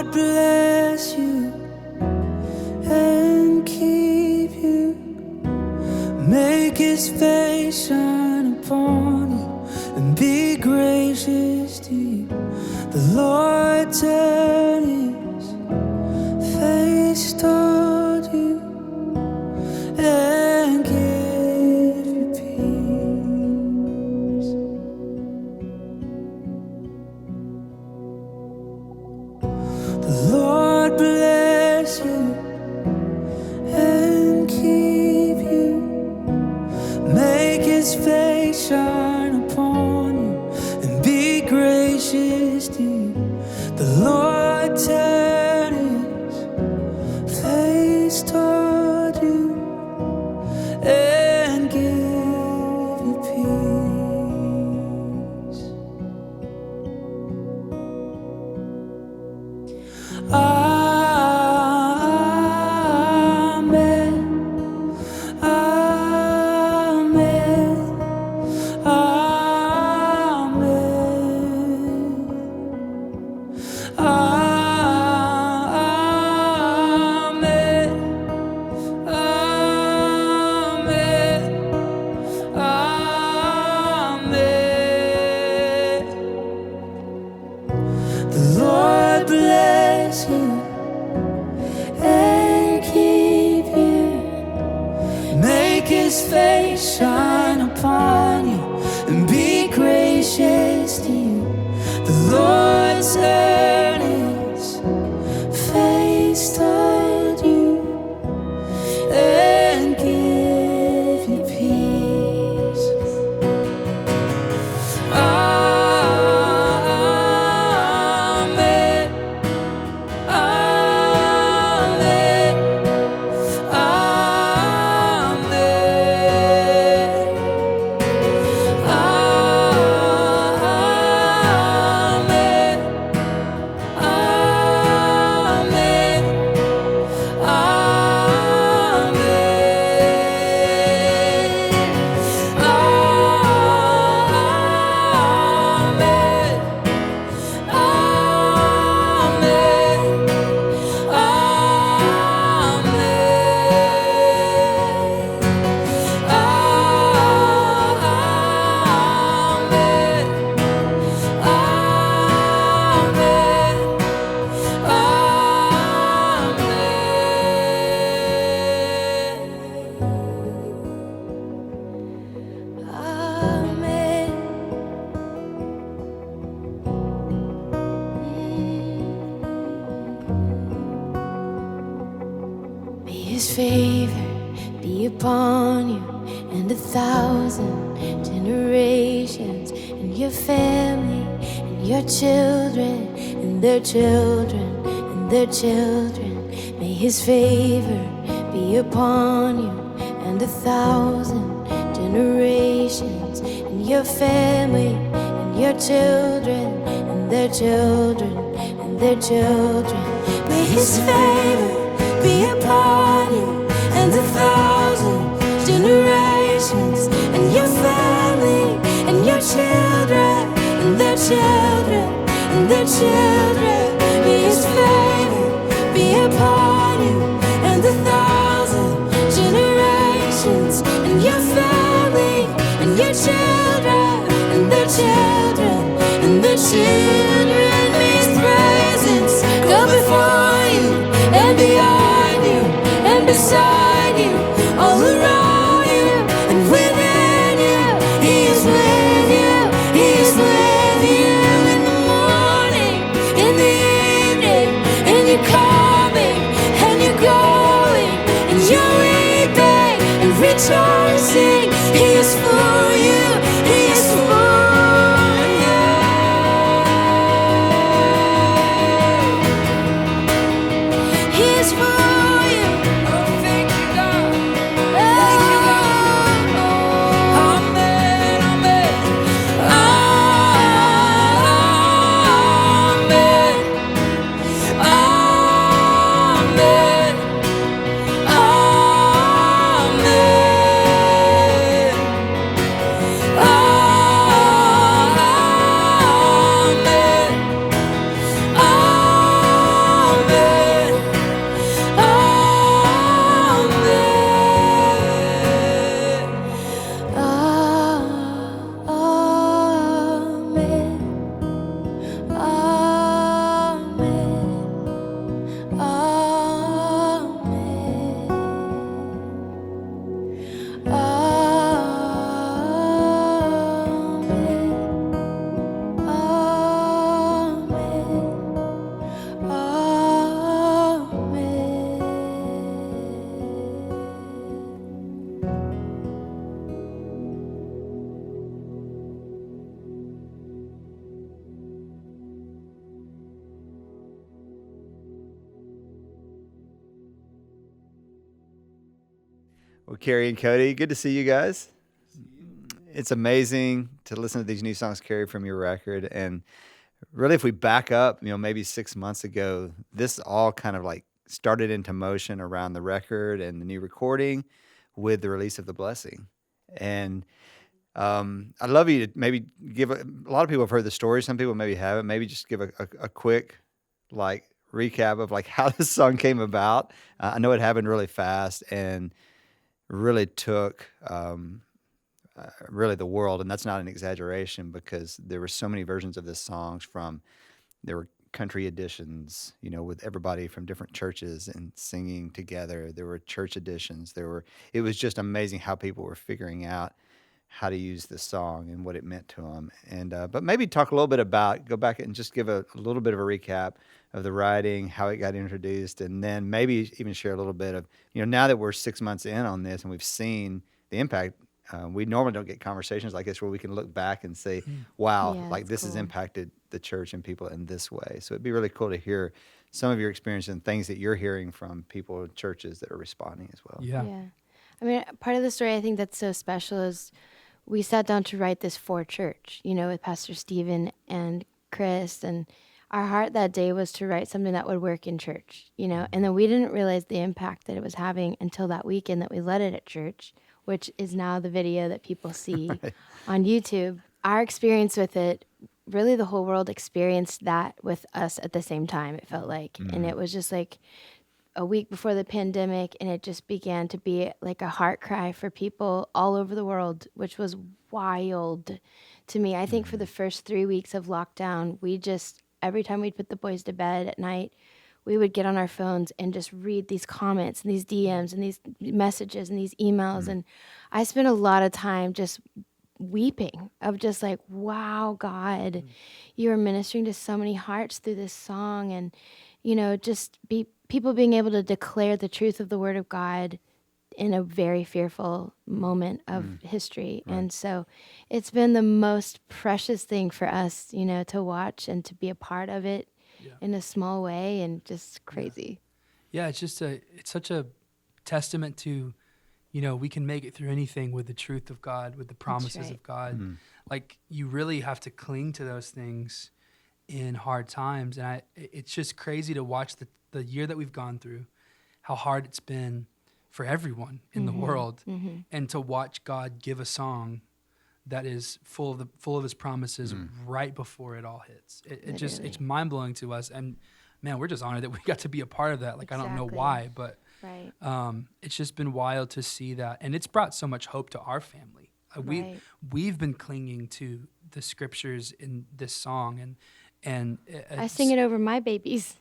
Lord bless you and keep you. Make His face shine upon you and be gracious to you. The Lord turn His face toward you and give you peace. The Lord bless you and keep you. Make His face shine upon you and be gracious to you. The Lord turn His face toward you and give you peace. Amen. Amen. Amen. Amen. Amen. The Lord bless you and keep you. Make His face shine upon you and be gracious to you. The Lord turn His face toward you and give you peace. Amen. Amen. May His favor be upon you and 1,000 generations, and your family, and your children, and their children, and their children. May His favor be upon you and 1,000 generations, and your family, and your children, and their children, and their children. May His favor be upon you and 1,000 generations, and your family, and your children, and their children, and their children. May His favor be upon you and 1,000 generations, and your family, and your children, and their children, and their children. May His presence go before you and behind you and beside you, all around you and within you. He is with you. He is with you in the morning, in the evening, and you're coming and you're going, and you're weeping and rejoicing. He is for you. He is for you. He is for you. Oh, thank you, God. Oh. Well, Carrie and Cody, good to see you guys. It's amazing to listen to these new songs, Carrie, from your record. And really, if we back up, maybe 6 months ago, this all kind of like started into motion around the record and the new recording with the release of The Blessing. And I'd love you to maybe give a lot of people have heard the story. Some people maybe haven't. Maybe just give a quick like recap of like how this song came about. I know it happened really fast and really took really the world, and that's not an exaggeration because there were so many versions of this songs. There were country editions, with everybody from different churches and singing together. There were church editions. It was just amazing how people were figuring out how to use this song and what it meant to them. And but maybe talk a little bit go back and just give a little bit of a recap of the writing, how it got introduced, and then maybe even share a little bit of, now that we're 6 months in on this and we've seen the impact. We normally don't get conversations like this where we can look back and say, wow, Yeah, like this has cool. impacted the church and people in this way. So it'd be really cool to hear some of your experience and things that you're hearing from people, churches that are responding as well. Yeah. I mean, part of the story I think that's so special is we sat down to write this for church, with Pastor Stephen and Chris. And our heart that day was to write something that would work in church, and then we didn't realize the impact that it was having until that weekend that we led it at church, which is now the video that people see on YouTube. Our experience with it, really the whole world experienced that with us at the same time, it felt like. And it was just like a week before the pandemic, and it just began to be like a heart cry for people all over the world, which was wild to me. I think for the first 3 weeks of lockdown, we just, every time we'd put the boys to bed at night, we would get on our phones and just read these comments and these DMs and these messages and these emails. And I spent a lot of time just weeping of just like, wow, God, you are ministering to so many hearts through this song. And, just people being able to declare the truth of the word of God in a very fearful moment of history. Right. And so it's been the most precious thing for us, to watch and to be a part of it in a small way, and just crazy. Yeah, it's such a testament to, we can make it through anything with the truth of God, with the promises of God. Like, you really have to cling to those things in hard times. And it's just crazy to watch the year that we've gone through, how hard it's been for everyone in the world, and to watch God give a song that is full of his promises right before it all hits. It's mind blowing to us. And man, we're just honored that we got to be a part of that. Like, I don't know why, but it's just been wild to see that. And it's brought so much hope to our family. We've been clinging to the scriptures in this song, and I sing it over my babies.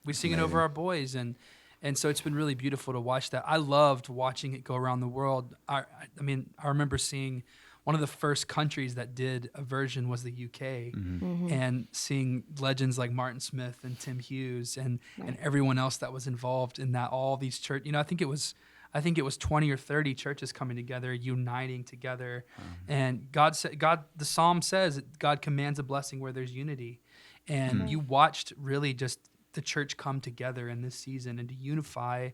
We sing it over our boys, and so it's been really beautiful to watch that. I loved watching it go around the world. I remember seeing one of the first countries that did a version was the UK, and seeing legends like Martin Smith and Tim Hughes and everyone else that was involved in that. All these church, I think it was 20 or 30 churches coming together, uniting together. And the Psalm says that God commands a blessing where there's unity. And you watched really just the church come together in this season and to unify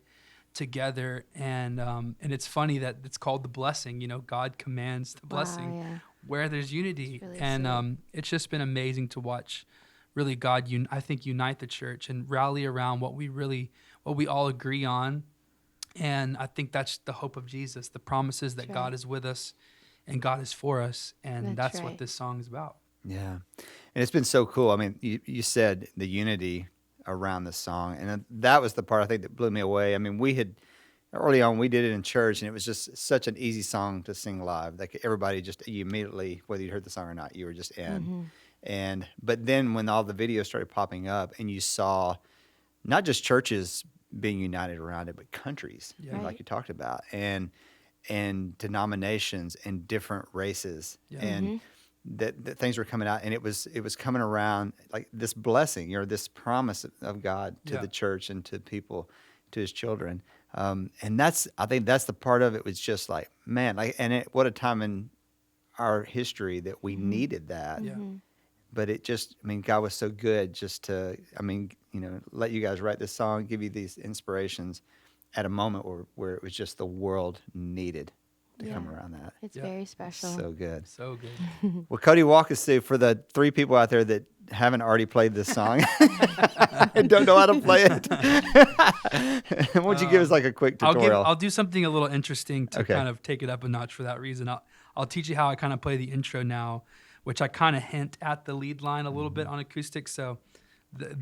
together. And it's funny that it's called the blessing. God commands the blessing where there's unity. Really and it's just been amazing to watch really God, I think, unite the church and rally around what we all agree on. And I think that's the hope of Jesus, the promises that God is with us and God is for us. And that's what this song is about. Yeah. And it's been so cool. I mean, you said the unity around the song, and that was the part I think that blew me away. I mean, early on, we did it in church, and it was just such an easy song to sing live. Like, everybody you immediately, whether you heard the song or not, you were just in. But then when all the videos started popping up and you saw not just churches being united around it, but countries, like you talked about, and denominations and different races, and that things were coming out, and it was coming around like this blessing, this promise of God to the church and to people, to His children, and I think that's the part of it was just like, man, what a time in our history that we needed that. But God was so good just to, let you guys write this song, give you these inspirations, at a moment where it was just the world needed to come around that. It's Yeah. very special. So good. So good. Well, Cody, walk us through for the 3 people out there that haven't already played this song and don't know how to play it. Why don't you give us like a quick tutorial? I'll do something a little interesting to Okay. kind of take it up a notch for that reason. I'll teach you how I kind of play the intro now, which I kind of hint at the lead line a little bit on acoustic. So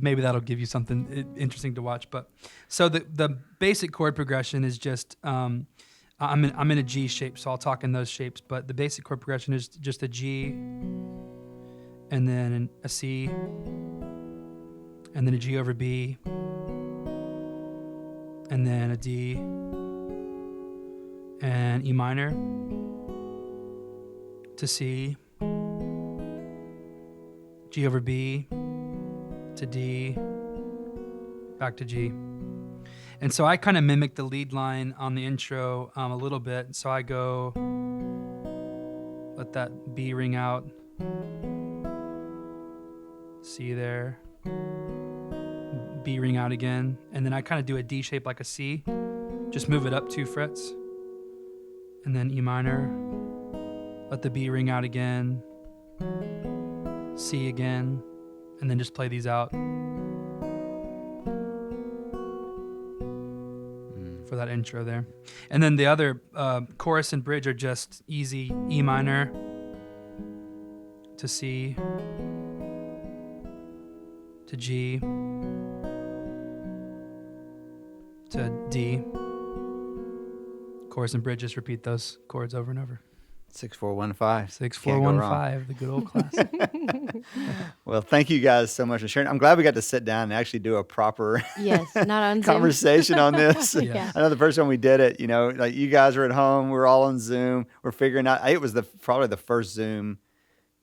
maybe that'll give you something interesting to watch. But so the basic chord progression is just I'm in a G shape, so I'll talk in those shapes. But the basic chord progression is just a G, and then a C, and then a G over B, and then a D, and E minor to C, G over B to D, back to G. And so I kind of mimic the lead line on the intro a little bit. So I go, let that B ring out, C there, B ring out again, and then I kind of do a D shape like a C, just move it up 2 frets, and then E minor, let the B ring out again, C again, and then just play these out for that intro there. And then the other chorus and bridge are just easy E minor to C to G to D. Chorus and bridge, just repeat those chords over and over. 6415. 6415, the good old classic. Well, thank you guys so much for sharing. I'm glad we got to sit down and actually do a proper Yes, not on Zoom. conversation on this. Yeah. I know the first time we did it, like you guys were at home, we're all on Zoom, we're figuring out. It was probably the first Zoom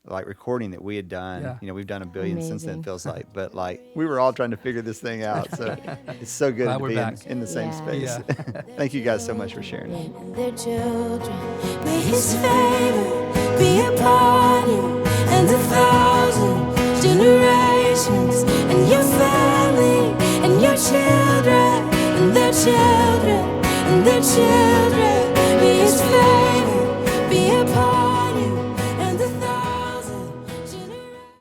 like recording that we had done. Yeah. We've done a billion since then, Amazing. it feels like, but like we were all trying to figure this thing out. So it's so good Glad to we're be back. in the same Yeah. space. Yeah. Thank you guys so much for sharing. And their children. May his favor be upon you and 1,000 generations, and your family, and your children, and their children, and their children.